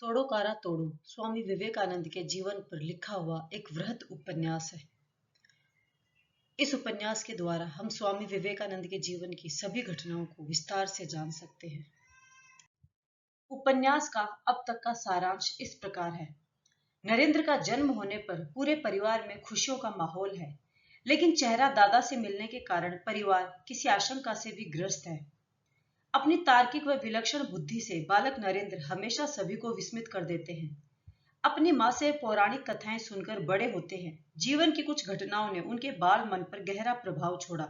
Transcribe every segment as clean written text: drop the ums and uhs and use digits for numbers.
तोड़ो कारा तोड़ो स्वामी विवेकानंद के जीवन पर लिखा हुआ एक वृहद उपन्यास है। इस उपन्यास के द्वारा हम स्वामी विवेकानंद के जीवन की सभी घटनाओं को विस्तार से जान सकते हैं। उपन्यास का अब तक का सारांश इस प्रकार है। नरेंद्र का जन्म होने पर पूरे परिवार में खुशियों का माहौल है, लेकिन चेहरा दादा से मिलने के कारण परिवार किसी आशंका से भी ग्रस्त है। अपनी तार्किक व विलक्षण बुद्धि से बालक नरेंद्र हमेशा सभी को विस्मित कर देते हैं। अपनी माँ से पौराणिक कथाएं सुनकर बड़े होते हैं। जीवन की कुछ घटनाओं ने उनके बाल मन पर गहरा प्रभाव छोड़ा।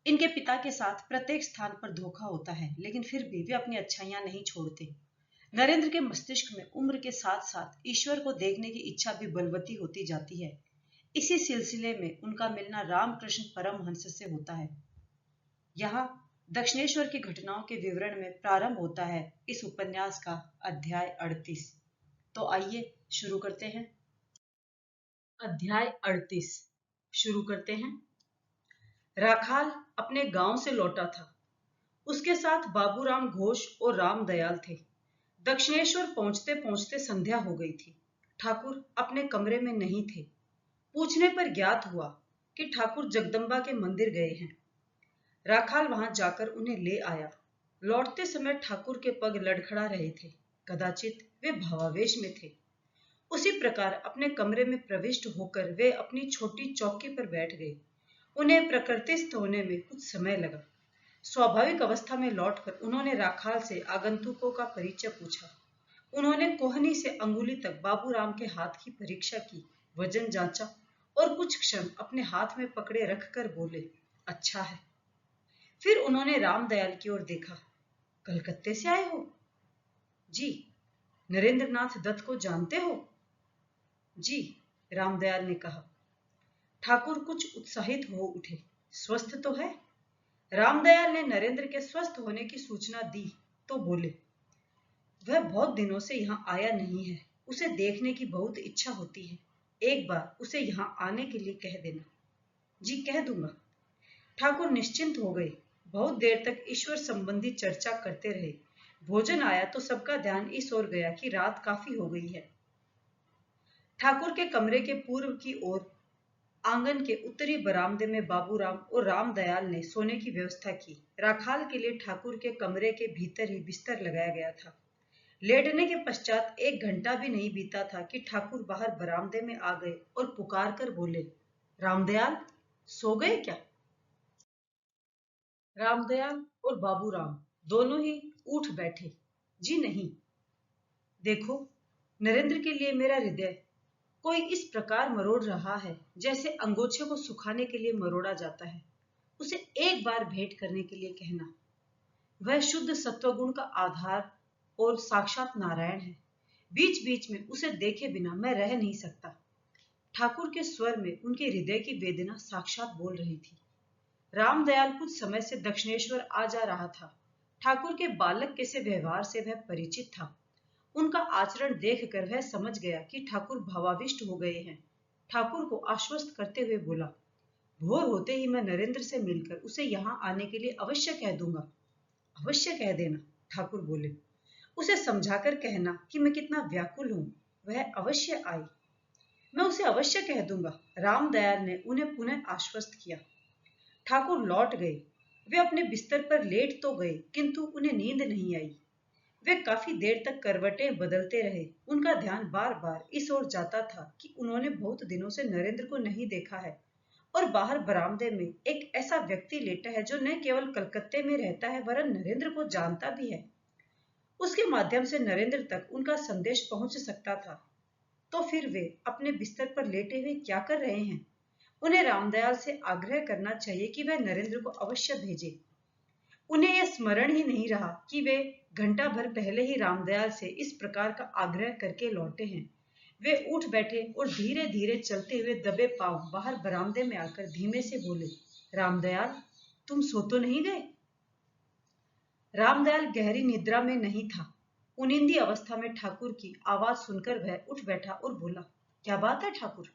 इनके पिता के साथ प्रत्येक स्थान पर धोखा होता है, लेकिन फिर भी वे अपनी अच्छाइयां नहीं छोड़ते। नरेंद्र के मस्तिष्क में उम्र के साथ साथ ईश्वर को देखने की इच्छा भी बलवती होती जाती है। इसी सिलसिले में उनका मिलना रामकृष्ण परमहंस से होता है। यहाँ दक्षिणेश्वर की घटनाओं के विवरण में प्रारंभ होता है इस उपन्यास का अध्याय 38। तो आइए शुरू करते हैं। अध्याय 38 शुरू करते हैं। राखाल अपने गांव से लौटा था। उसके साथ बाबूराम घोष और रामदयाल थे। दक्षिणेश्वर पहुंचते पहुंचते संध्या हो गई थी। ठाकुर अपने कमरे में नहीं थे। पूछने पर ज्ञात हुआ कि ठाकुर जगदम्बा के मंदिर गए हैं। राखाल वहां जाकर उन्हें ले आया। लौटते समय ठाकुर के पग लड़खड़ा रहे थे। कदाचित वे भावावेश में थे। उसी प्रकार अपने कमरे में प्रविष्ट होकर वे अपनी छोटी चौकी पर बैठ गए। उन्हें प्रकृतिस्थ होने में कुछ समय लगा। स्वाभाविक अवस्था में लौटकर उन्होंने राखाल से आगंतुकों का परिचय पूछा। उन्होंने कोहनी से अंगुली तक बाबूराम के हाथ की परीक्षा की, वजन जांचा और कुछ क्षण अपने हाथ में पकड़े रखकर बोले, अच्छा है। फिर उन्होंने रामदयाल की ओर देखा। कलकत्ते से आए हो? जी। नरेंद्रनाथ दत्त को जानते हो? जी, रामदयाल ने कहा। ठाकुर कुछ उत्साहित हो उठे। स्वस्थ तो है? रामदयाल ने नरेंद्र के स्वस्थ होने की सूचना दी तो बोले, वह बहुत दिनों से यहाँ आया नहीं है। उसे देखने की बहुत इच्छा होती है। एक बार उसे यहाँ आने के लिए कह देना। जी, कह दूंगा। ठाकुर निश्चिंत हो गए। बहुत देर तक ईश्वर संबंधी चर्चा करते रहे। भोजन आया तो सबका ध्यान इस ओर गया कि रात काफी हो गई है। ठाकुर के कमरे के पूर्व की ओर आंगन के उत्तरी बरामदे में बाबूराम और रामदयाल ने सोने की व्यवस्था की। राखाल के लिए ठाकुर के कमरे के भीतर ही बिस्तर लगाया गया था। लेटने के पश्चात 1 घंटा भी नहीं बीता था कि ठाकुर बाहर बरामदे में आ गए और पुकार कर बोले, रामदयाल, सो गए क्या? रामदयाल और बाबूराम दोनों ही उठ बैठे। जी नहीं। देखो, नरेंद्र के लिए मेरा हृदय कोई इस प्रकार मरोड़ रहा है जैसे अंगोछे को सुखाने के लिए मरोड़ा जाता है। उसे एक बार भेंट करने के लिए कहना। वह शुद्ध सत्वगुण का आधार और साक्षात नारायण है। बीच बीच में उसे देखे बिना मैं रह नहीं सकता। ठाकुर के स्वर में उनके हृदय की वेदना साक्षात बोल रही थी। रामदयाल कुछ समय से दक्षिणेश्वर आ जा रहा था। ठाकुर के बालक के से व्यवहार से वह परिचित था। उनका आचरण देखकर वह समझ गया कि ठाकुर भावाविष्ट हो गए हैं। ठाकुर को आश्वस्त करते हुए बोला, भोर होते ही मैं नरेंद्र से मिलकर उसे यहाँ आने के लिए अवश्य कह दूंगा। अवश्य कह देना, ठाकुर बोले। उसे समझाकर कहना कि मैं कितना व्याकुल हूँ। वह अवश्य आए। मैं उसे अवश्य कह दूंगा, रामदयाल ने उन्हें पुनः आश्वस्त किया। ठाकुर लौट गए। वे अपने बिस्तर पर लेट तो गए, किंतु उन्हें नींद नहीं आई। वे काफी देर तक करवटें बदलते रहे। उनका ध्यान बार बार इस ओर जाता था कि उन्होंने बहुत दिनों से नरेंद्र को नहीं देखा है और बाहर बरामदे में एक ऐसा व्यक्ति लेटा है जो न केवल कलकत्ते में रहता है वरन नरेंद्र को जानता भी है। उसके माध्यम से नरेंद्र तक उनका संदेश पहुंच सकता था। तो फिर वे अपने बिस्तर पर लेटे हुए क्या कर रहे हैं? उन्हें रामदयाल से आग्रह करना चाहिए कि वह नरेंद्र को अवश्य भेजे। उन्हें यह स्मरण ही नहीं रहा कि वे घंटा भर पहले ही रामदयाल से इस प्रकार का आग्रह करके लौटे हैं। वे उठ बैठे और धीरे धीरे चलते हुए दबे पांव बाहर बरामदे में आकर धीमे से बोले, रामदयाल, तुम सो तो नहीं गए? रामदयाल गहरी निद्रा में नहीं था। उनिंदी अवस्था में ठाकुर की आवाज सुनकर वह उठ बैठा और बोला, क्या बात है ठाकुर?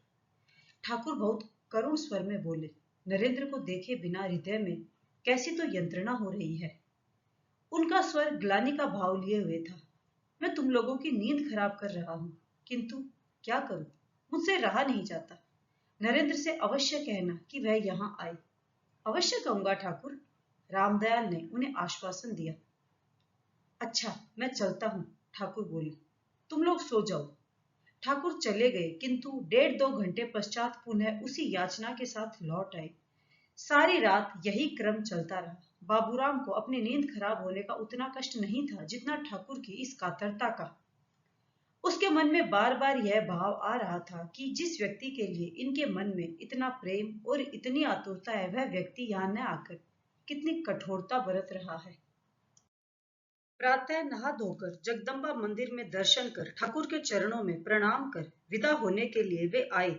ठाकुर बहुत करुण स्वर में बोले, नरेंद्र को देखे बिना हृदय में कैसी तो यंत्रणा हो रही है। उनका स्वर ग्लानि का भाव लिए हुए था। मैं तुम लोगों की नींद खराब कर रहा हूँ, किंतु क्या करूं, मुझसे रहा नहीं जाता। नरेंद्र से अवश्य कहना कि वह यहाँ आए। अवश्य कहूंगा ठाकुर, रामदयाल ने उन्हें आश्वासन दिया। अच्छा, मैं चलता हूँ, ठाकुर बोले। तुम लोग सो जाओ। ठाकुर चले गए, किंतु 1.5-2 घंटे पश्चात पुनः उसी याचना के साथ लौट आए। सारी रात यही क्रम चलता रहा। बाबूराम को अपनी नींद खराब होने का उतना कष्ट नहीं था जितना ठाकुर की इस कातरता का। उसके मन में बार बार यह भाव आ रहा था कि जिस व्यक्ति के लिए इनके मन में इतना प्रेम और इतनी आतुरता है, वह व्यक्ति यहाँ न आकर कितनी कठोरता बरत रहा है। प्रातः नहा धोकर जगदम्बा मंदिर में दर्शन कर ठाकुर के चरणों में प्रणाम कर विदा होने के लिए वे आए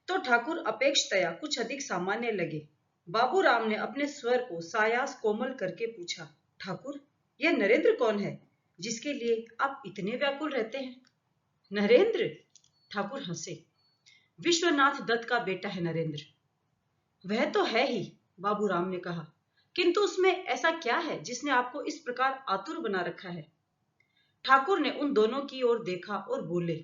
तो ठाकुर अपेक्षतया कुछ अधिक सामान्य लगे। बाबूराम ने अपने स्वर को सायास कोमल करके पूछा, ठाकुर, यह नरेंद्र कौन है जिसके लिए आप इतने व्याकुल रहते हैं? नरेंद्र? ठाकुर हंसे। विश्वनाथ दत्त का बेटा है नरेंद्र। वह तो है ही, बाबूराम ने कहा, किंतु उसमें ऐसा क्या है जिसने आपको इस प्रकार आतुर बना रखा है? ठाकुर ने उन दोनों की ओर देखा और बोले,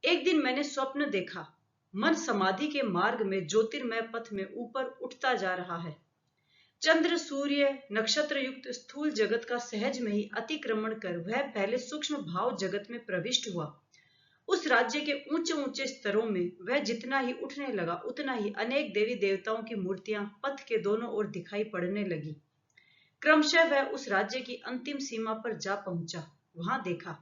एक दिन मैंने स्वप्न देखा, मन समाधि के मार्ग में ज्योतिर्मय पथ में ऊपर उठता जा रहा है। चंद्र सूर्य नक्षत्र युक्त स्थूल जगत का सहज में ही अतिक्रमण कर वह पहले सूक्ष्म भाव जगत में प्रविष्ट हुआ। उस राज्य के ऊंचे ऊंचे स्तरों में वह जितना ही उठने लगा उतना ही अनेक देवी देवताओं की मूर्तियां पथ के दोनों ओर दिखाई पड़ने लगी। क्रमशः वह उस राज्य की अंतिम सीमा पर जा पहुंचा। वहां देखा,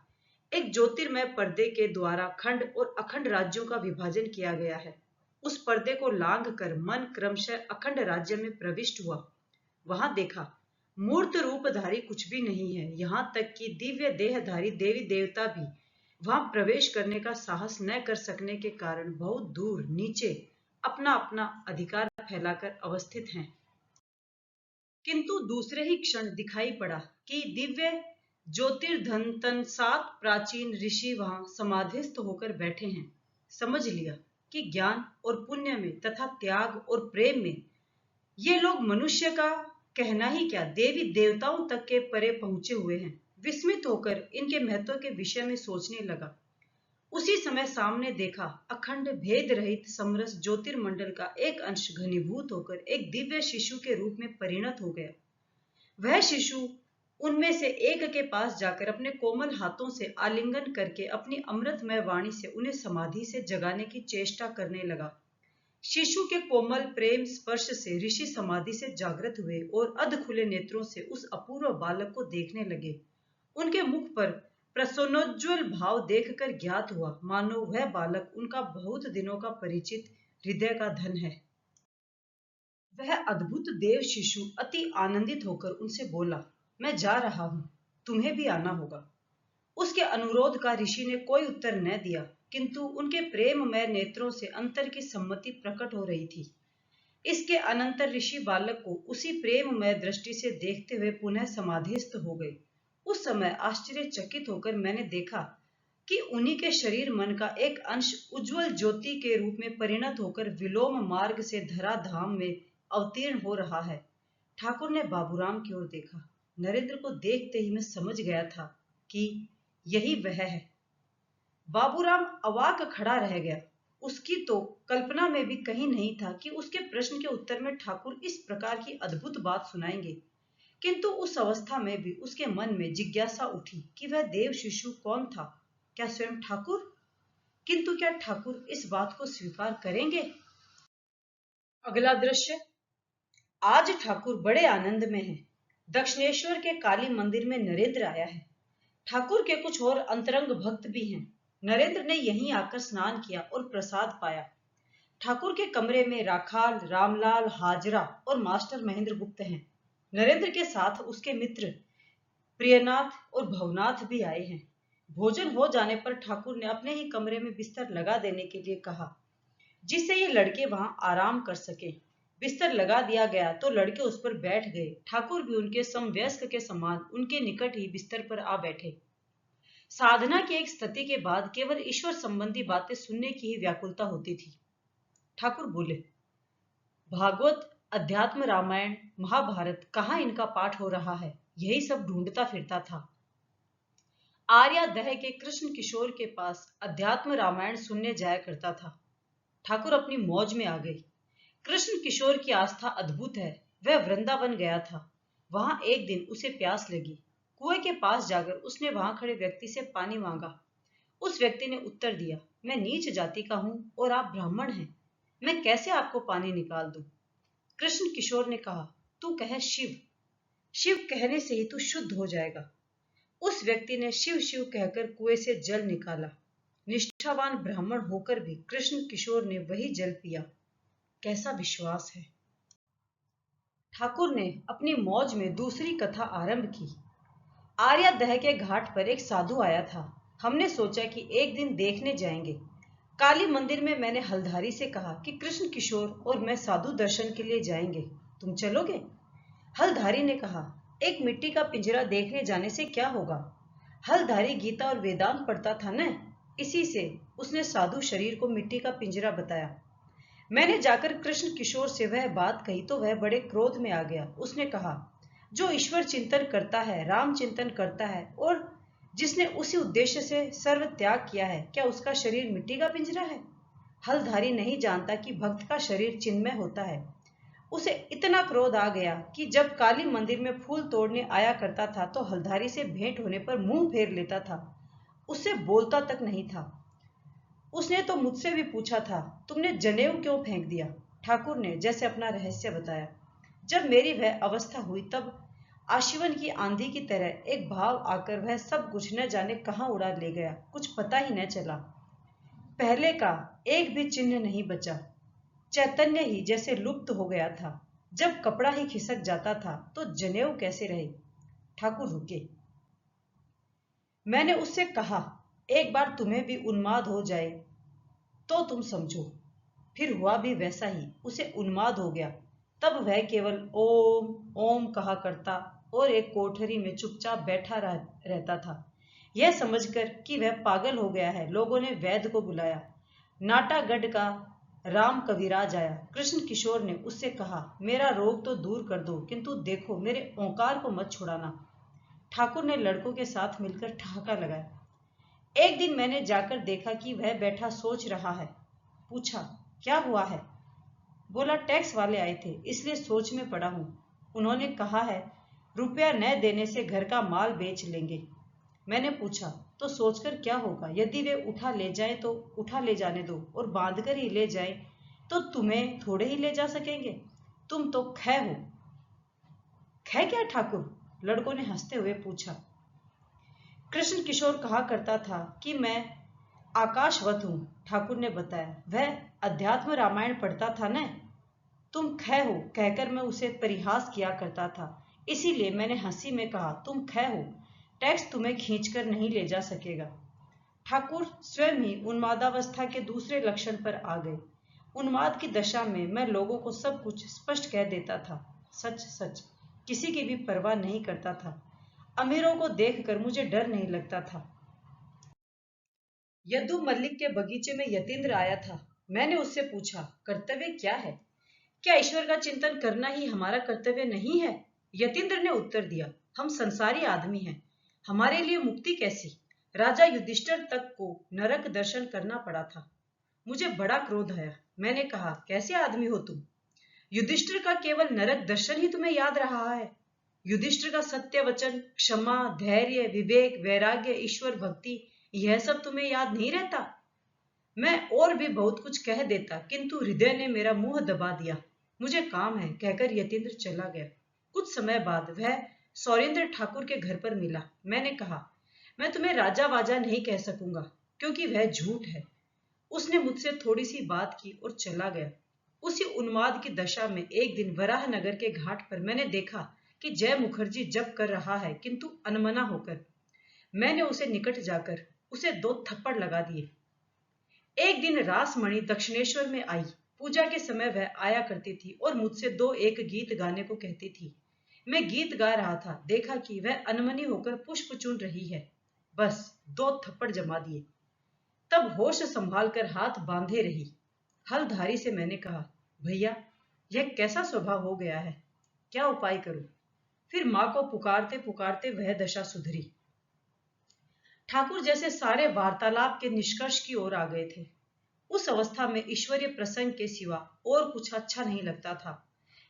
एक ज्योतिर्मय पर्दे के द्वारा खंड और अखंड राज्यों का विभाजन किया गया है। उस पर्दे को लांघ कर मन क्रमशः अखंड राज्य में प्रविष्ट हुआ। वहां देखा, मूर्त रूपधारी कुछ भी नहीं है, यहां तक कि दिव्य देहधारी देवी देवता भी वहां प्रवेश करने का साहस न कर सकने के कारण बहुत दूर नीचे अपना अपना अधिकार फैलाकर अवस्थित हैं। किंतु दूसरे ही क्षण दिखाई पड़ा कि दिव्य ज्योतिर्धन 7 प्राचीन ऋषि वहां समाधिस्थ होकर बैठे हैं। समझ लिया कि ज्ञान और पुण्य में तथा त्याग और प्रेम में ये लोग मनुष्य का कहना ही क्या, देवी देवताओं तक के परे पहुंचे हुए हैं। विस्मित होकर इनके महत्व के विषय में सोचने लगा। उसी समय सामने देखा, अखंड भेद रहित समरस ज्योतिर्मंडल का एक अंश घनीभूत होकर एक दिव्य शिशु के रूप में परिणत हो गया। वह शिशु उनमें से एक के पास जाकर अपने कोमल हाथों से आलिंगन करके अपनी अमृतमय वाणी से उन्हें समाधि से जगाने की चेष्टा करने लगा। शिशु के कोमल प्रेम स्पर्श से ऋषि समाधि से जागृत हुए और अध खुले नेत्रों से उस अपूर्व बालक को देखने लगे। उनके मुख पर प्रसन्नोज्ज्वल भाव देखकर ज्ञात हुआ मानो वह बालक उनका बहुत दिनों का परिचित हृदय का धन है। वह अद्भुत देव शिशु अति आनंदित होकर उनसे बोला, मैं जा रहा हूं, तुम्हें भी आना होगा। उसके अनुरोध का ऋषि ने कोई उत्तर न दिया, किंतु उनके प्रेममय नेत्रों से अंतर की सम्मति प्रकट हो रही थी। इसके अनंतर ऋषि बालक को उसी प्रेममय दृष्टि से देखते हुए पुनः समाधिस्थ हो गए। उस समय आश्चर्यचकित होकर मैंने देखा कि उन्हीं के शरीर मन का एक अंश उज्जवल ज्योति के रूप में परिणत होकर विलोम मार्ग से धरा धाम में अवतीर्ण हो रहा है। ठाकुर ने बाबूराम की ओर देखा। नरेंद्र को देखते ही मैं समझ गया था कि यही वह है। बाबूराम अवाक खड़ा रह गया। उसकी तो कल्पना में भी कहीं नहीं था कि उसके प्रश्न के उत्तर में ठाकुर इस प्रकार की अद्भुत बात सुनाएंगे। किंतु उस अवस्था में भी उसके मन में जिज्ञासा उठी कि वह देव शिशु कौन था, क्या स्वयं ठाकुर? किंतु क्या ठाकुर इस बात को स्वीकार करेंगे? अगला दृश्य। आज ठाकुर बड़े आनंद में हैं। दक्षिणेश्वर के काली मंदिर में नरेंद्र आया है। ठाकुर के कुछ और अंतरंग भक्त भी हैं। नरेंद्र ने यहीं आकर स्नान किया और प्रसाद पाया। ठाकुर के कमरे में राखाल, रामलाल, हाजरा और मास्टर महेंद्र गुप्त हैं। नरेंद्र के साथ उसके मित्र प्रियनाथ और भवनाथ भी आए हैं। भोजन हो जाने पर ठाकुर ने अपने ही कमरे में बिस्तर लगा देने के लिए कहा, जिससे ये लड़के वहां आराम कर सके। बिस्तर लगा दिया गया तो लड़के उस पर बैठ गए। ठाकुर भी उनके समवयस्क के समान उनके निकट ही बिस्तर पर आ बैठे। साधना की एक स्थिति के बाद केवल ईश्वर संबंधी बातें सुनने की ही व्याकुलता होती थी। ठाकुर बोले, भागवत, अध्यात्म, रामायण, महाभारत, कहाँ इनका पाठ हो रहा है? यही सब ढूंढता फिरता था। आर्यादह के कृष्ण किशोर के पास अध्यात्म रामायण सुनने जाया करता था। ठाकुर अपनी मौज में आ गई। कृष्ण किशोर की आस्था अद्भुत है। वह वृंदावन गया था। वहां एक दिन उसे प्यास लगी। कुएं के पास जाकर उसने वहां खड़े व्यक्ति से पानी मांगा। उस व्यक्ति ने उत्तर दिया, मैं नीच जाति का हूं और आप ब्राह्मण हैं। मैं कैसे आपको पानी निकाल दूं? कृष्ण किशोर ने कहा, तू कह शिव। शिव कहने से ही तू शुद्ध हो जाएगा। उस व्यक्ति ने शिव शिव कहकर कुएं से जल निकाला। निष्ठावान ब्राह्मण होकर भी कृष्ण किशोर ने वही जल पिया। कैसा विश्वास है। ठाकुर ने अपनी मौज में दूसरी कथा आरंभ की। आर्यादह के घाट पर एक साधु आया था। हमने सोचा कि एक दिन देखने जाएंगे। काली मंदिर में मैंने हलधारी से कहा कि कृष्ण किशोर और मैं साधु दर्शन के लिए जाएंगे, तुम चलोगे? हलधारी ने कहा, एक मिट्टी का पिंजरा देखने जाने से क्या होगा? हलधारी गीता और वेदांत पढ़ता था न, इसी से उसने साधु शरीर को मिट्टी का पिंजरा बताया। मैंने जाकर कृष्ण किशोर से वह बात कही तो वह बड़े क्रोध में आ गया। उसने कहा, जो ईश्वर चिंतन करता है, राम चिंतन करता है और जिसने उसी उद्देश्य से सर्व त्याग किया है, क्या उसका शरीर मिट्टी का पिंजरा है? हलधारी नहीं जानता कि भक्त का शरीर चिन्मय होता है। उसे इतना क्रोध आ गया कि जब काली मंदिर में फूल तोड़ने आया करता था तो हलधारी से भेंट होने पर मुंह फेर लेता था, उससे बोलता तक नहीं था। उसने तो मुझसे भी पूछा था, तुमने जनेऊ क्यों फेंक दिया? ठाकुर ने जैसे अपना रहस्य बताया। जब मेरी वह अवस्था हुई तब आशीवन की आंधी की तरह एक भाव आकर वह सब कुछ न जाने कहां उड़ा ले गया, कुछ पता ही न चला। पहले का एक भी चिन्ह नहीं बचा। चैतन्य ही जैसे लुप्त हो गया था। जब कपड़ा ही खिसक जाता था तो जनेऊ कैसे रहे? ठाकुर रुके। मैंने उससे कहा, एक बार तुम्हें भी उन्माद हो जाए तो तुम समझो। फिर हुआ भी वैसा ही, उसे उन्माद हो गया। तब वह केवल ओम ओम कहा करता और एक कोठरी में चुपचाप बैठा रहता था। यह समझकर कि वह पागल हो गया है, लोगों ने वैद्य को बुलाया। नाटागढ़ का राम कविराज आया। कृष्ण किशोर ने उससे कहा, मेरा रोग तो दूर कर दो, किंतु देखो मेरे ओंकार को मत छुड़ाना। ठाकुर ने लड़कों के साथ मिलकर ठहाका लगाया। एक दिन मैंने जाकर देखा कि वह बैठा सोच रहा है। पूछा, क्या हुआ है? बोला, टैक्स वाले आए थे इसलिए सोच में पड़ा हूं। उन्होंने कहा है रुपया न देने से घर का माल बेच लेंगे। मैंने पूछा, तो सोचकर क्या होगा? यदि वे उठा ले जाएं तो उठा ले जाने दो, और बांध कर ही ले जाएं तो तुम्हें थोड़े ही ले जा सकेंगे। तुम तो खे हो। खे क्या ठाकुर? लड़कों ने हंसते हुए पूछा। कृष्ण किशोर कहा करता था कि मैं आकाशवत हूं। ठाकुर ने बताया, वह अध्यात्म रामायण पढ़ता था न। तुम खे हो कहकर मैं उसे परिहास किया करता था, इसीलिए मैंने हंसी में कहा, तुम खे हो, टैक्स तुम्हें खींचकर नहीं ले जा सकेगा। ठाकुर स्वयं ही उन्मादावस्था के दूसरे लक्षण पर आ गए। उन्माद की दशा में मैं लोगों को सब कुछ स्पष्ट कह देता था, सच सच, किसी की भी परवाह नहीं करता था। अमीरों को देखकर मुझे डर नहीं लगता था। यदु मल्लिक के बगीचे में यतीन्द्र आया था। मैंने उससे पूछा, कर्तव्य क्या है? क्या ईश्वर का चिंतन करना ही हमारा कर्तव्य नहीं है? यतीन्द्र ने उत्तर दिया, हम संसारी आदमी हैं, हमारे लिए मुक्ति कैसी? राजा युधिष्ठिर तक को नरक दर्शन करना पड़ा था। मुझे बड़ा क्रोध आया। मैंने कहा, कैसे आदमी हो तुम? युधिष्ठिर का केवल नरक दर्शन ही तुम्हें याद रहा है? युधिष्ठिर का सत्य वचन, क्षमा, धैर्य, विवेक, वैराग्य, ईश्वर भक्ति, यह सब तुम्हें याद नहीं रहता? मैं और भी बहुत कुछ कह देता, किंतु हृदय ने मेरा मुंह दबा दिया। मुझे काम है कहकर यतीन्द्र चला गया। कुछ समय बाद वह सौरेंद्र ठाकुर के घर पर मिला। मैंने कहा, मैं तुम्हें राजा वाजा नहीं कह सकूंगा क्योंकि वह झूठ है। उसने मुझसे थोड़ी सी बात की और चला गया। उसी उन्माद की दशा में एक दिन वराह नगर के घाट पर मैंने देखा कि जय मुखर्जी जप कर रहा है, किंतु अनमना होकर। मैंने उसे निकट जाकर उसे 2 थप्पड़ लगा दिए। एक दिन रासमणि दक्षिणेश्वर में आई। पूजा के समय वह आया करती थी और मुझसे 2-1 गीत गाने को कहती थी। मैं गीत गा रहा था, देखा कि वह अनमनी होकर पुष्प चुन रही है। बस 2 थप्पड़ जमा दिए। तब होश संभाल कर हाथ बांधे रही। हलधारी से मैंने कहा, भैया यह कैसा स्वभाव हो गया है, क्या उपाय करूं? फिर मां को पुकारते पुकारते वह दशा सुधरी। ठाकुर जैसे सारे वार्तालाप के निष्कर्ष की ओर आ गए थे। उस अवस्था में ईश्वरीय प्रसंग के सिवा और कुछ अच्छा नहीं लगता था।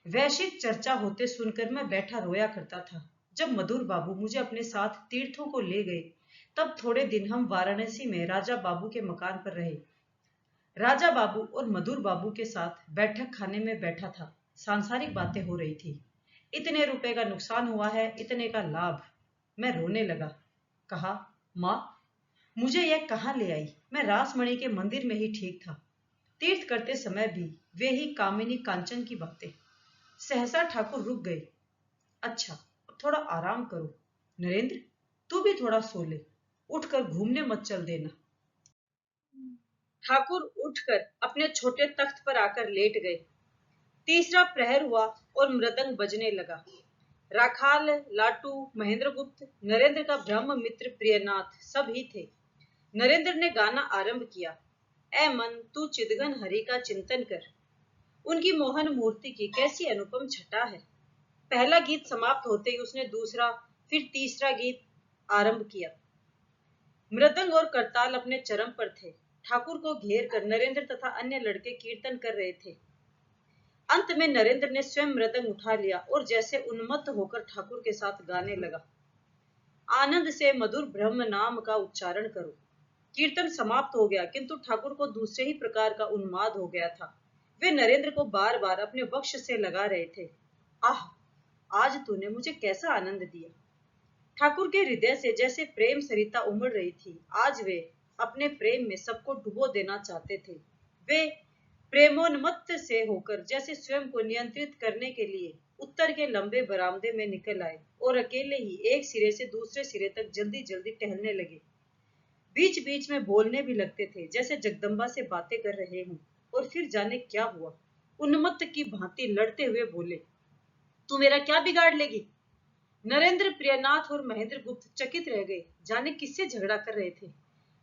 वैश्विक चर्चा होते सुनकर मैं बैठा रोया करता था। जब मधुर बाबू मुझे अपने साथ तीर्थों को ले गए, तब थोड़े दिन हम वाराणसी में राजा बाबू के मकान पर रहे। राजा बाबू और मधुर बाबू के साथ बैठक खाने में बैठा था। सांसारिक बातें हो रही थी। इतने रुपए का नुकसान हुआ है, इतने का लाभ। मैं रोने लगा। कहा, माँ, मुझे यह कहाँ ले आई? मैं रासमणि के मंदिर में ही ठीक था। तीर्थ करते समय भी वे ही कामिनी कांचन की बातें। सहसा ठाकुर रुक गए। अच्छा, अब थोड़ा आराम करो। नरेंद्र, तू भी थोड़ा सो ले। उठकर घूमने मत चल देना। ठाकुर उठकर अपने छोटे तख्त पर आकर लेट गए। तीसरा प्रहर हुआ और मृदंग बजने लगा। राखाल, लाटू, महेंद्रगुप्त, नरेंद्र का ब्रह्म मित्र प्रियनाथ सब ही थे। नरेंद्र ने गाना आरंभ किया। ऐ मन तू चिदगन हरि का चिंतन कर। उनकी मोहन मूर्ति की कैसी अनुपम छटा है। पहला गीत समाप्त होते ही उसने दूसरा, फिर तीसरा गीत आरंभ किया। मृदंग और करताल अपने चरम पर थे। ठाकुर को घेर कर नरेंद्र तथा अन्य लड़के कीर्तन कर रहे थे। अंत में नरेंद्र ने स्वयं मृदंग उठा लिया और जैसे उन्मत्त होकर ठाकुर के साथ गाने लगा। आनंद से मधुर ब्रह्म नाम का उच्चारण करो। कीर्तन समाप्त हो गया, किंतु ठाकुर को दूसरे ही प्रकार का उन्माद हो गया था। वे नरेंद्र को बार बार अपने वक्ष से लगा रहे थे। आह, आज तूने मुझे कैसा आनंद दिया। ठाकुर के हृदय से जैसे प्रेम सरिता उमड़ रही थी। आज वे अपने प्रेम में सबको डुबो देना चाहते थे। वे प्रेमोन्मत्त से होकर जैसे स्वयं को नियंत्रित करने के लिए उत्तर के लंबे बरामदे में निकल आए और अकेले ही एक सिरे से दूसरे सिरे तक जल्दी जल्दी टहलने लगे। बीच बीच में बोलने भी लगते थे, जैसे जगदम्बा से बातें कर रहे हों। और फिर जाने क्या हुआ, उन्मत्त की भांति लड़ते हुए बोले, तू मेरा क्या बिगाड़ लेगी? नरेंद्र, प्रियनाथ और महेंद्र गुप्त चकित रह गए। जाने किससे झगड़ा कर रहे थे।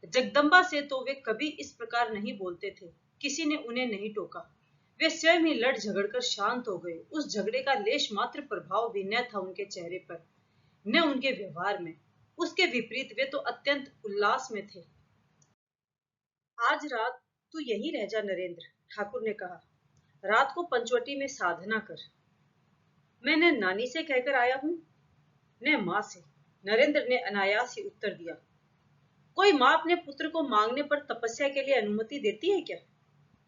जगदम्बा से तो वे कभी इस प्रकार नहीं बोलते थे। किसी ने उन्हें नहीं टोका। वे स्वयं ही लड़ झगड़ कर शांत हो गए। उस झगड़े का लेश मात्र प्रभाव भी न था उनके चेहरे पर, न उनके व्यवहार में। उसके विपरीत वे तो अत्यंत उल्लास में थे। आज रात तू यहीं रह जा नरेंद्र, ठाकुर ने कहा। रात को पंचवटी में साधना कर। मैंने नानी से कहकर आया हूँ, न माँ से, नरेंद्र ने अनायास ही उत्तर दिया। कोई माँ अपने पुत्र को मांगने पर तपस्या के लिए अनुमति देती है क्या?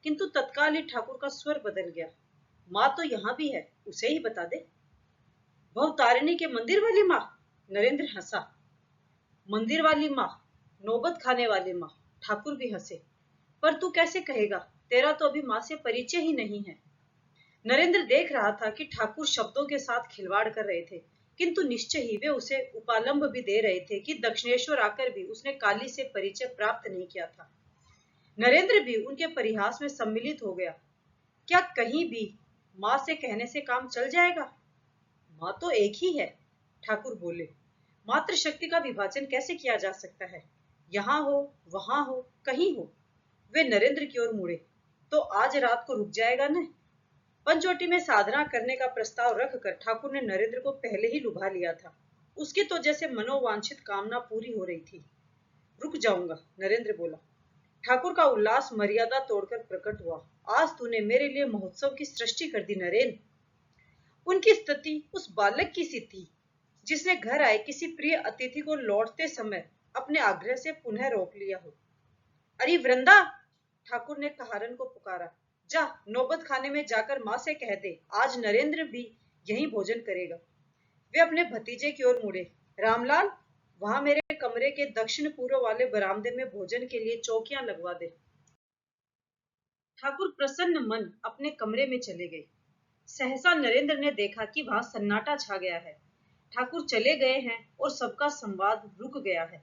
किंतु तत्काल ही ठाकुर का स्वर बदल गया। माँ तो यहाँ भी है, उसे ही बता दे। भवतारिणी के मंदिर वाली माँ? नरेंद्र हंसा। मंदिर वाली माँ, नौबत खाने वाली माँ। ठाकुर भी हंसे। पर तू कैसे कहेगा, तेरा तो अभी माँ से परिचय ही नहीं है। नरेंद्र देख रहा था कि ठाकुर शब्दों के साथ खिलवाड़ कर रहे थे, किंतु निश्चय ही वे उसे उपालंब भी दे रहे थे कि दक्षिणेश्वर आकर भी उसने काली से परिचय प्राप्त नहीं किया था। नरेंद्र भी उनके परिहास में सम्मिलित हो गया। क्या कहीं भी माँ से कहने से काम चल जाएगा? माँ तो एक ही है, ठाकुर बोले। मात्र शक्ति का विभाजन कैसे किया जा सकता है? यहाँ हो, वहां हो, कहीं हो। वे नरेंद्र की ओर मुड़े। तो आज रात को रुक जाएगा न? पंचवटी में साधना करने का प्रस्ताव रखकर ठाकुर ने नरेंद्र को पहले ही लुभा लिया था। उसकी तो जैसे मनोवांछित कामना पूरी हो रही थी। रुक जाऊंगा, नरेंद्र बोला। ठाकुर का उल्लास मर्यादा तोड़कर प्रकट हुआ। आज तूने मेरे लिए महोत्सव की सृष्टि कर दी नरेन। उनकी स्थिति उस बालक की सी थी जिसने घर आए किसी प्रिय अतिथि को लौटते समय अपने आग्रह से पुनः रोक लिया हो। अरे वृंदा, ठाकुर ने कहारन को पुकारा। जा, नौबत खाने में जाकर माँ से कह दे, आज नरेंद्र भी यहीं भोजन करेगा। वे अपने भतीजे की ओर मुड़े। रामलाल, वहां मेरे कमरे के दक्षिण पूर्व वाले बरामदे में भोजन के लिए चौकियां लगवा दे। ठाकुर प्रसन्न मन अपने कमरे में चले गए। सहसा नरेंद्र ने देखा कि वहां सन्नाटा छा गया है। ठाकुर चले गए हैं और सबका संवाद रुक गया है।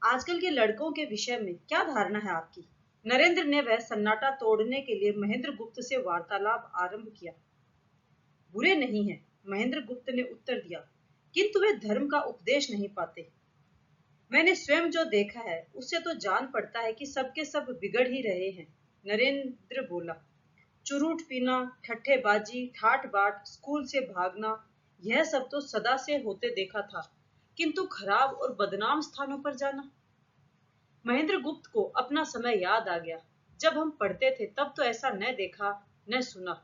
आजकल के लड़कों के विषय में क्या धारणा है आपकी? नरेंद्र ने वह सन्नाटा तोड़ने के लिए महेंद्र गुप्त से वार्तालाप आरंभ किया। बुरे नहीं हैं, महेंद्र गुप्त ने उत्तर दिया, किंतु वे धर्म का उपदेश नहीं पाते। मैंने स्वयं जो देखा है उससे तो जान पड़ता है कि सबके सब बिगड़ ही रहे हैं। नरेंद्र बोला। चुरूट पीना, ठट्ठेबाजी, ठाट बाट, स्कूल से भागना, यह सब तो सदा से होते देखा था, किंतु खराब और बदनाम स्थानों पर जाना। महेंद्र गुप्त को अपना समय याद आ गया। जब हम पढ़ते थे तब तो ऐसा न देखा न सुना।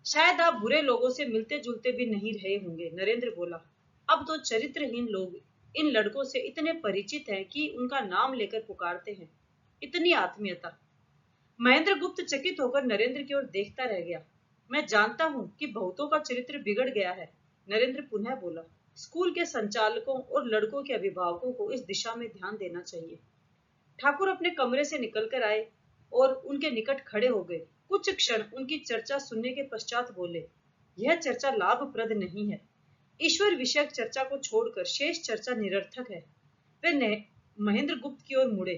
शायद आप बुरे लोगों से मिलते जुलते भी नहीं रहे होंगे, नरेंद्र बोला। अब तो चरित्रहीन लोग इन लड़कों से इतने परिचित हैं कि उनका नाम लेकर पुकारते हैं। इतनी आत्मीयता। महेंद्र गुप्त चकित होकर नरेंद्र की ओर देखता रह गया। मैं जानता हूं कि बहुतों का चरित्र बिगड़ गया है, नरेंद्र पुनः बोला। स्कूल के संचालकों और लड़कों के अभिभावकों को इस दिशा में ध्यान देना चाहिए। ठाकुर अपने कमरे से निकलकर आए और उनके निकट खड़े हो गए। कुछ क्षण उनकी चर्चा सुनने के पश्चात बोले, यह चर्चा लाभप्रद नहीं है। ईश्वर विषयक चर्चा को छोड़कर शेष चर्चा निरर्थक है। वे महेंद्र गुप्त की ओर मुड़े।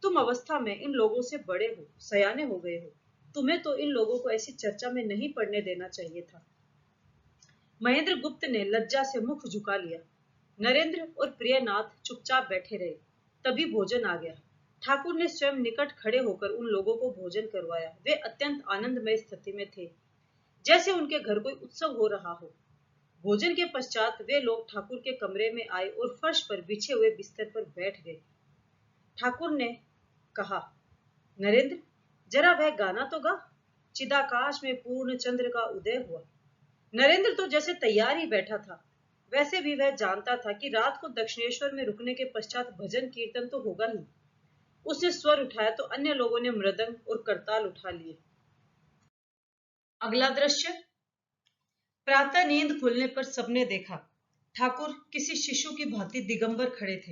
तुम अवस्था में इन लोगों से बड़े हो, सयाने हो गए हो। तुम्हें तो इन लोगों को ऐसी चर्चा में नहीं पड़ने देना चाहिए था। महेंद्र गुप्त ने लज्जा से मुख झुका लिया। नरेंद्र और प्रियनाथ चुपचाप बैठे रहे। तभी भोजन आ गया। ठाकुर ने स्वयं निकट खड़े होकर उन लोगों को भोजन करवाया। वे अत्यंत आनंदमय स्थिति में थे, जैसे उनके घर कोई उत्सव हो रहा हो। भोजन के पश्चात वे लोग ठाकुर के कमरे में आए और फर्श पर बिछे हुए बिस्तर पर बैठ गए। ठाकुर ने कहा, नरेंद्र, जरा वह गाना तो गा। चिदाकाश में पूर्ण चंद्र का उदय हुआ। नरेंद्र तो जैसे तैयार ही बैठा था। वैसे भी वह जानता था कि रात को दक्षिणेश्वर में रुकने के पश्चात भजन कीर्तन तो होगा ही। उसने स्वर उठाया तो अन्य लोगों ने मृदंग और करताल उठा लिए। अगला दृश्य। प्रातः नींद खुलने पर सबने देखा ठाकुर किसी शिशु की भांति दिगंबर खड़े थे।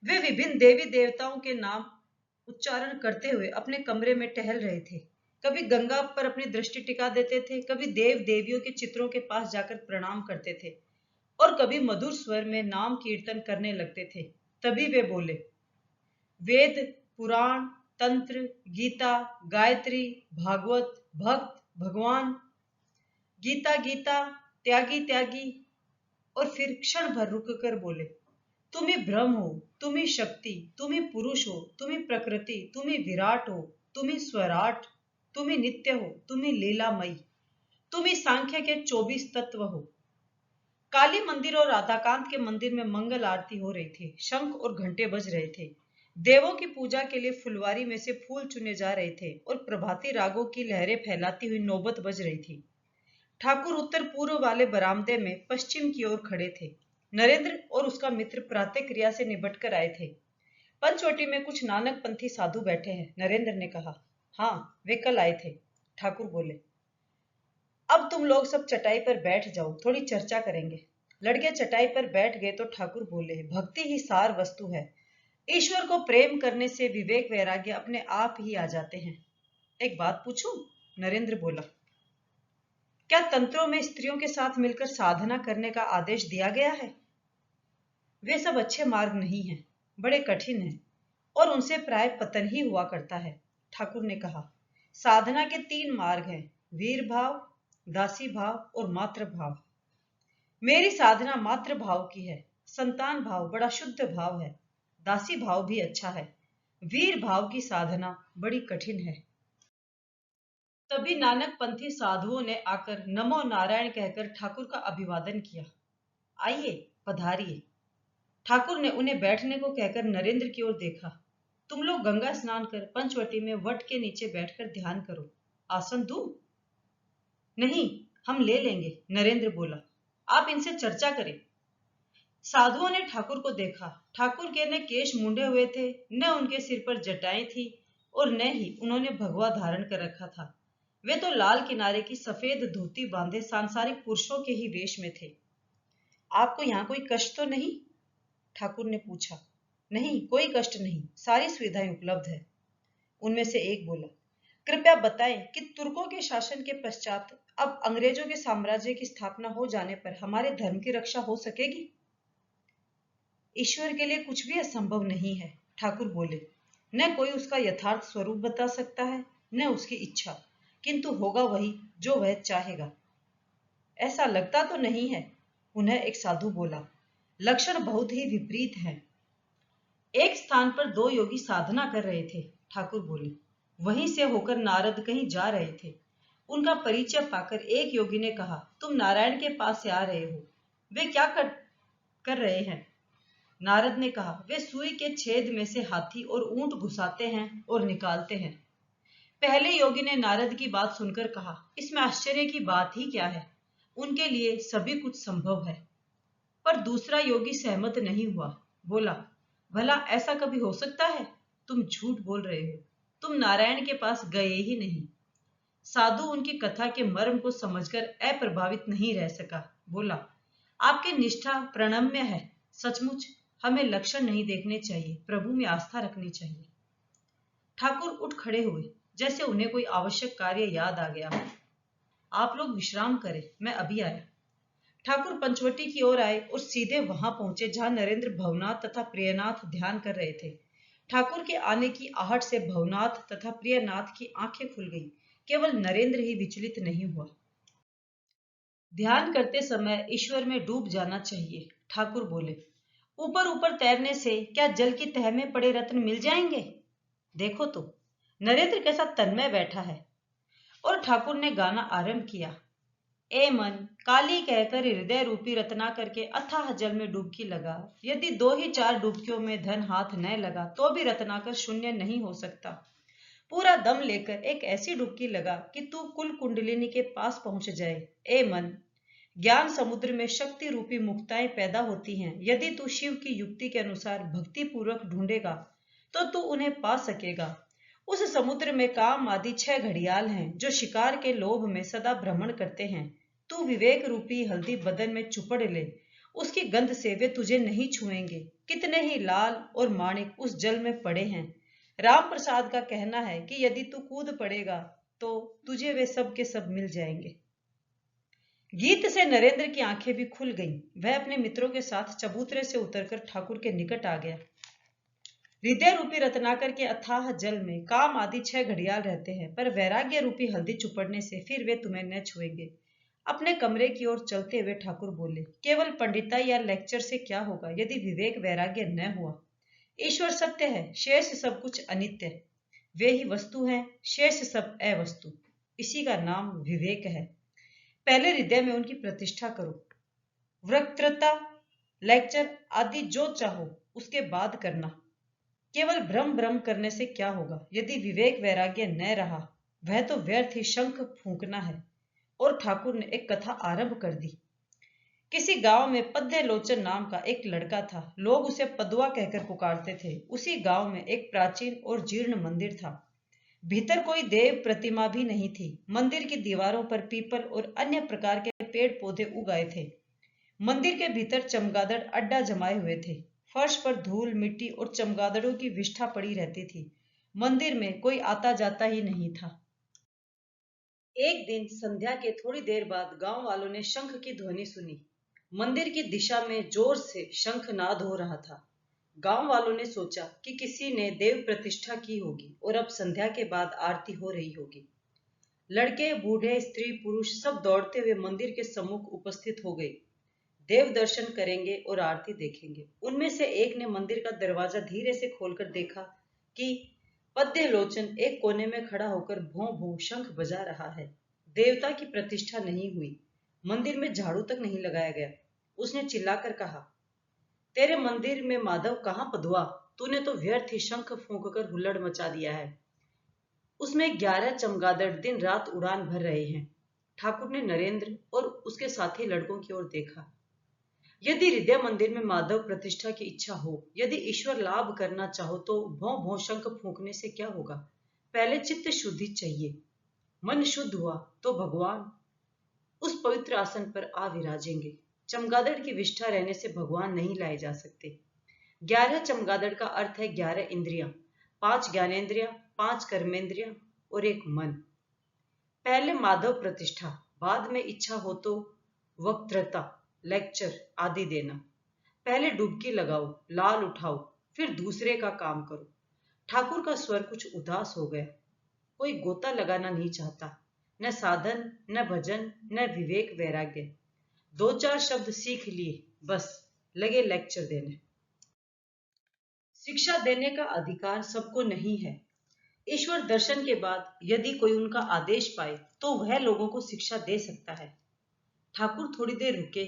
वे विभिन्न देवी देवताओं के नाम उच्चारण करते हुए अपने कमरे में टहल रहे थे। कभी गंगा पर अपनी दृष्टि टिका देते थे, कभी देव देवियों के चित्रों के पास जाकर प्रणाम करते थे और कभी मधुर स्वर में नाम कीर्तन करने लगते थे। तभी वे बोले, वेद, पुराण, तंत्र, गीता, गायत्री, भागवत, भक्त, भगवान, गीता गीता, त्यागी त्यागी। और फिर क्षण भर रुककर बोले, तुम ही ब्रह्म हो, तुम ही शक्ति, तुम ही पुरुष हो, तुम ही प्रकृति, तुम ही विराट हो, तुम ही स्वराट, तुम ही नित्य हो, तुम ही लीलामयी, तुम ही सांख्य के 24 तत्व हो। काली मंदिर और राधाकांत के मंदिर में मंगल आरती हो रही थी। शंख और घंटे बज रहे थे। देवों की पूजा के लिए फुलवारी में से फूल चुने जा रहे थे और प्रभाती रागों की लहरें फैलाती हुई नौबत बज रही थी। ठाकुर उत्तर पूर्व वाले बरामदे में पश्चिम की ओर खड़े थे। नरेंद्र और उसका मित्र प्रातः क्रिया से निपट कर आए थे। पंचवटी में कुछ नानक पंथी साधु बैठे हैं, नरेंद्र ने कहा। हाँ, वे कल आए थे, ठाकुर बोले। अब तुम लोग सब चटाई पर बैठ जाओ, थोड़ी चर्चा करेंगे। लड़के चटाई पर बैठ गए तो ठाकुर बोले, भक्ति ही सार वस्तु है। ईश्वर को प्रेम करने से विवेक वैराग्य अपने आप ही आ जाते हैं। एक बात पूछूं? नरेंद्र बोला। क्या तंत्रों में स्त्रियों के साथ मिलकर साधना करने का आदेश दिया गया है? वे सब अच्छे मार्ग नहीं हैं, बड़े कठिन हैं और उनसे प्राय पतन ही हुआ करता है, ठाकुर ने कहा। साधना के 3 मार्ग हैं, वीर भाव, दासी भाव और मातृ भाव। मेरी साधना मातृ भाव की है। संतान भाव बड़ा शुद्ध भाव है। दासी भाव भी अच्छा है। वीर भाव की साधना बड़ी कठिन है। तभी नानक पंथी साधुओं ने आकर नमो नारायण कहकर ठाकुर का अभिवादन किया। आइए, पधारिए। ठाकुर ने उन्हें बैठने को कहकर नरेंद्र की ओर देखा। तुम लोग गंगा स्नान कर पंचवटी में वट के नीचे बैठकर ध्यान करो। आसन दूं? नहीं, हम ले लेंगे, नरेंद्र बोला। आप इनसे चर्चा करें। साधुओं ने ठाकुर को देखा। ठाकुर के न केश मुंडे हुए थे, न उनके सिर पर जटाएं थी और न ही उन्होंने भगवा धारण कर रखा था। वे तो लाल किनारे की सफेद धोती बांधे सांसारिक पुरुषों के ही वेश में थे। आपको यहाँ कोई कष्ट तो नहीं? ठाकुर ने पूछा। नहीं, कोई कष्ट नहीं, सारी सुविधाएं उपलब्ध है। उनमें से एक बोला, कृपया बताएं कि तुर्कों के शासन के पश्चात अब अंग्रेजों के साम्राज्य की स्थापना हो जाने पर हमारे धर्म की रक्षा हो सकेगी? ईश्वर के लिए कुछ भी असंभव नहीं है, ठाकुर बोले। न कोई उसका यथार्थ स्वरूप बता सकता है, न उसकी इच्छा, किंतु होगा वही जो वह चाहेगा। ऐसा लगता तो नहीं है, उन्हें एक साधु बोला। लक्षण बहुत ही विपरीत हैं। एक स्थान पर 2 योगी साधना कर रहे थे, ठाकुर बोले। वहीं से होकर नारद कहीं जा रहे थे। उनका परिचय पाकर एक योगी ने कहा, तुम नारायण के पास से आ रहे हो। वे क्या कर रहे हैं। नारद ने कहा, वे सुई के छेद में से हाथी और ऊंट घुसाते हैं और निकालते हैं। पहले योगी ने नारद की बात सुनकर कहा, इसमें आश्चर्य की बात ही क्या है, उनके लिए सभी कुछ संभव है। पर दूसरा योगी सहमत नहीं हुआ। बोला, भला ऐसा कभी हो सकता है? तुम झूठ बोल रहे हो, तुम नारायण के पास गए ही नहीं। साधु उनकी कथा के मर्म को समझकर अप्रभावित नहीं रह सका। बोला, आपकी निष्ठा प्रणम्य है, सचमुच हमें लक्षण नहीं देखने चाहिए, प्रभु में आस्था रखनी चाहिए। ठाकुर उठ खड़े हुए, जैसे उन्हें कोई आवश्यक कार्य याद आ गया। आप लोग विश्राम करें, मैं अभी आया। ठाकुर पंचवटी की ओर आए और सीधे वहां पहुंचे जहां नरेंद्र, भवनाथ तथा प्रियनाथ ध्यान कर रहे थे। ठाकुर के आने की आहट से भवनाथ तथा प्रियनाथ की आंखें खुल गईं, केवल नरेंद्र ही विचलित नहीं हुआ। ध्यान करते समय ईश्वर में डूब जाना चाहिए, ठाकुर बोले। ऊपर ऊपर तैरने से क्या जल की तह में पड़े रत्न मिल जाएंगे? देखो तो, नरेंद्र कैसा तन्मय बैठा है। और ठाकुर ने गाना आरंभ किया। ए मन, काली कहकर हृदय रूपी रत्नाकर के अथाह जल में डुबकी लगा। यदि 2 ही 4 डुबकियों में धन हाथ न लगा तो भी रत्नाकर शून्य नहीं हो सकता। पूरा दम लेकर एक ऐसी डुबकी लगा कि तू कुल कुंडलिनी के पास पहुंच जाए। ए मन, ज्ञान समुद्र में शक्ति रूपी मुक्ताएं पैदा होती हैं। यदि तू शिव की युक्ति के अनुसार भक्ति पूर्वक ढूंढेगा तो तू उन्हें पा सकेगा। उस समुद्र में काम आदि 6 घड़ियाल हैं जो शिकार के लोभ में सदा भ्रमण करते हैं। तू विवेक रूपी हल्दी बदन में चुपड़ ले, उसकी गंध से वे तुझे नहीं छुएंगे। कितने ही लाल और माणिक उस जल में पड़े हैं। राम प्रसाद का कहना है कि यदि तू कूद पड़ेगा तो तुझे वे सब के सब मिल जाएंगे। गीत से नरेंद्र की आंखें भी खुल गईं। वह अपने मित्रों के साथ चबूतरे से उतरकर ठाकुर के निकट आ गया। हृदय रूपी रत्नाकर के अथाह जल में काम आदि 6 घड़ियाल रहते हैं, पर वैराग्य रूपी हल्दी चुपड़ने से फिर वे तुम्हें न छुएंगे। अपने कमरे की ओर चलते हुए ठाकुर बोले, केवल पंडिताई या लेक्चर से क्या होगा यदि विवेक वैराग्य न हुआ। ईश्वर सत्य है, शेष सब कुछ अनित्य। वे ही वस्तु हैं, शेष सब अवस्तु। इसी का नाम विवेक है। पहले हृदय में उनकी प्रतिष्ठा करो। वक्तृता, लेक्चर आदि जो चाहो उसके बाद करना। केवल भ्रम करने से क्या होगा? यदि विवेक वैराग्य न रहा, वह तो व्यर्थ ही शंख फूंकना है। और ठाकुर ने एक कथा आरंभ कर दी। किसी गांव में पद्य लोचन नाम का एक लड़का था। लोग उसे पदुआ कहकर पुकारते थे। उसी गांव में एक प्राचीन और जीर्ण मंदिर था। भीतर कोई देव प्रतिमा भी नहीं थी। मंदिर की दीवारों पर पीपल और अन्य प्रकार के पेड़ पौधे उगाए थे। मंदिर के भीतर चमगादड़ अड्डा जमाए हुए थे। फर्श पर धूल, मिट्टी और चमगादड़ों की विष्ठा पड़ी रहती थी। मंदिर में कोई आता जाता ही नहीं था। एक दिन संध्या के थोड़ी देर बाद गांव वालों ने शंख की ध्वनि सुनी। मंदिर की दिशा में जोर से शंखनाद हो रहा था। गांव वालों ने सोचा कि किसी ने देव प्रतिष्ठा की होगी और अब संध्या के बाद आरती हो रही होगी। लड़के, बूढ़े, स्त्री, पुरुष सब दौड़ते हुए मंदिर के सम्मुख उपस्थित हो गए। देव दर्शन करेंगे और आरती देखेंगे। उनमें से एक ने मंदिर का दरवाजा धीरे से खोलकर देखा कि पद्य लोचन एक कोने में खड़ा होकर भों भों शंख बजा रहा है। देवता की प्रतिष्ठा नहीं हुई, मंदिर में झाड़ू तक नहीं लगाया गया। उसने चिल्लाकर कहा, तेरे मंदिर में माधव कहाँ पदुआ? तूने तो व्यर्थ ही शंख फूंककर हुल्लड़ मचा दिया है। उसमें 11 चमगादड़ दिन रात उड़ान भर रहे हैं। ठाकुर ने नरेंद्र और उसके साथी लड़कों की ओर देखा। यदि हृदय मंदिर में माधव प्रतिष्ठा की इच्छा हो, यदि ईश्वर लाभ करना चाहो तो भौं भौं शंख फूंकने से क्या होगा? पहले चित्त शुद्धि चाहिए। मन शुद्ध हुआ तो भगवान उस पवित्र आसन पर आ विराजेंगे। चमगादड़ की विष्ठा रहने से भगवान नहीं लाए जा सकते। 11 चमगादड़ का अर्थ है 11 इंद्रियां, 5 ज्ञानेंद्रियां, 5 कर्मेंद्रियां और 1 मन। पहले माधव प्रतिष्ठा, बाद में इच्छा हो तो वक्तृता, लेक्चर आदि देना। पहले डुबकी लगाओ, लाल उठाओ, फिर दूसरे का काम करो। ठाकुर का स्वर कुछ उदास हो गया। कोई गोता लगाना नहीं चाहता, न साधन, न भजन, न विवेक वैराग्य। 2-4 शब्द सीख लिए, बस लगे लेक्चर देने। शिक्षा देने का अधिकार सबको नहीं है। ईश्वर दर्शन के बाद यदि कोई उनका आदेश पाए तो वह लोगों को शिक्षा दे सकता है। ठाकुर थोड़ी देर रुके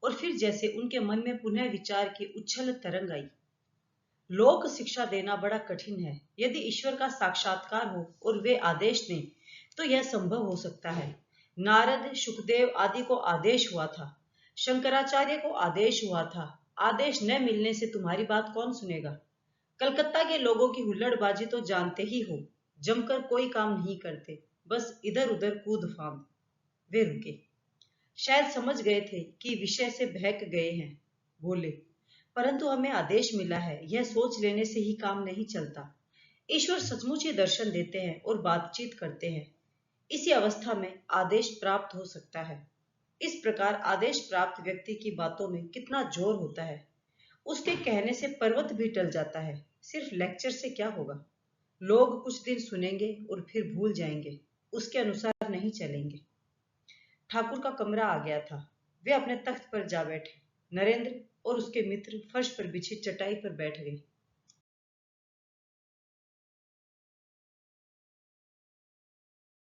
और फिर जैसे उनके मन में पुनः विचार की उच्छल तरंग आई। लोक शिक्षा देना बड़ा कठिन है। यदि ईश्वर का साक्षात्कार हो और वे आदेश दें तो यह संभव हो सकता है। नारद, सुखदेव आदि को आदेश हुआ था, शंकराचार्य को आदेश हुआ था। आदेश न मिलने से तुम्हारी बात कौन सुनेगा? कलकत्ता के लोगों की हुल्लड़बाजी तो जानते ही हो, जमकर कोई काम नहीं करते, बस इधर उधर कूद फांद। वे रुके, शायद समझ गए थे कि विषय से बहक गए हैं। बोले, परंतु हमें आदेश मिला है, यह सोच लेने से ही काम नहीं चलता। ईश्वर सचमुच ही दर्शन देते हैं और बातचीत करते हैं। इसी अवस्था में आदेश प्राप्त हो सकता है। इस प्रकार आदेश प्राप्त व्यक्ति की बातों में कितना जोर होता है। उसके कहने से पर्वत भी टल जाता है। सिर्फ लेक्चर से क्या होगा? लोग कुछ दिन सुनेंगे और फिर भूल जाएंगे, उसके अनुसार नहीं चलेंगे। ठाकुर का कमरा आ गया था। वे अपने तख्त पर जा बैठे। नरेंद्र और उसके मित्र फर्श पर बिछी चटाई पर बैठ गए।